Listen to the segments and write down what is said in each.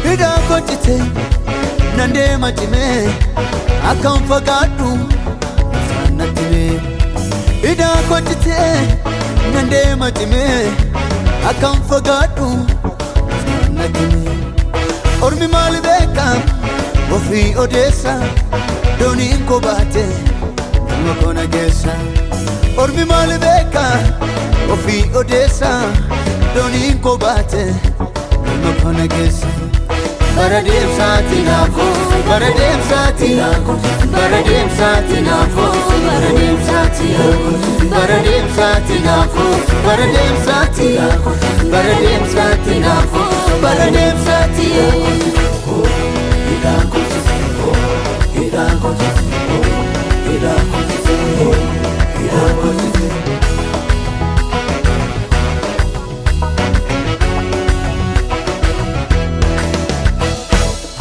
Hida kochite nande machime akam fagadu sanatime. Hida kochite nande machime akam fagadu sanatime. Ormi mal beka ofi odessa doni ko bate makona gesa. Ormi mal beka ofi odessa doni ko bate makona gesa. Baradim satinafo, baradim satinafo, baradim satinafo, baradim satinafo, baradim satinafo, baradim satinafo, baradim satinafo, baradim satinafo.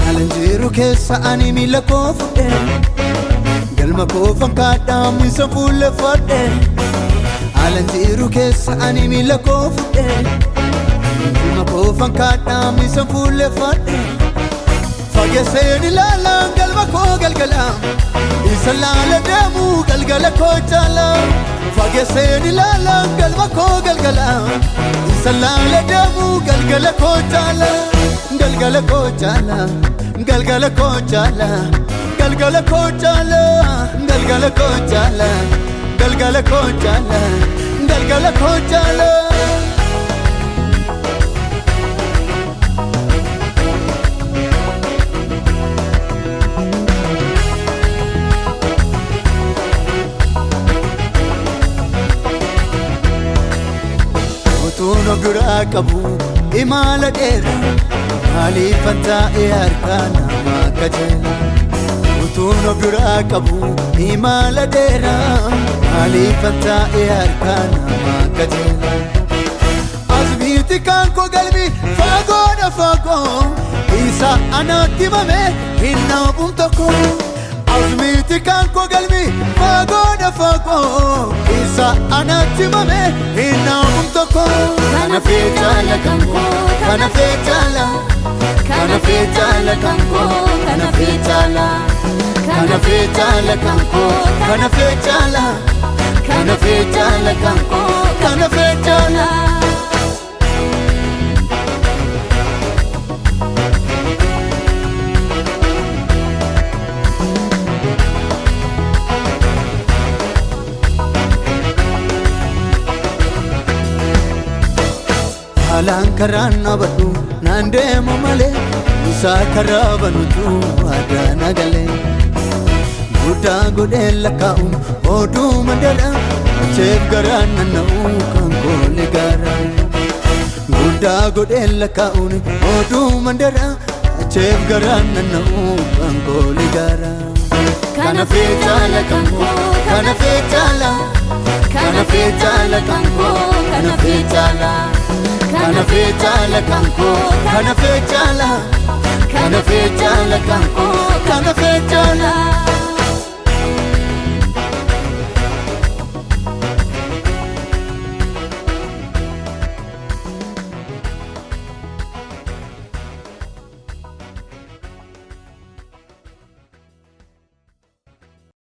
Alanjiru kesa ani mila kofude, galma kofan kada misa fulle fade. Alanjiru kesa ani mila kofude, galma kofan kada misa fulle fade. Fageseni lala galma ko galgala, isalala demu galgala ko chala. Fageseni lala galma ko galgala, isalala demu galgala ko chala. Galgala ko chala, galgala ko chala, galgala ko chala, galgala ko chala, galgala ko chala, galgala ko chala. Utuno bira kabu imala dera. Ali fanta arkana makajela utuno bira kabu imala dera. Ali fanta arkana makajela azbiti kan ko galbi fago na fago isa anati mame inna buntako. Azbiti kan ko galbi fago na fago isa anati mame inna buntako. Kana fetala kanko, kana fetala. Kana fetala kanko, kana fetala, kana fetala kanko, kana fetala, kana fetala kanko, kana fetala. Alan karana badu nande mamale usa karabanu tu adana gale. Guda godella kaum odu mandala chef garana nau kanko legara. Guda godella kaum odu mandala chef garana nau kanko legara. Kana fetala kanko, kana fetala, kana fetala kanko, kana fetala. Kana fetala kanko, kana fetala, kana fetala kanko,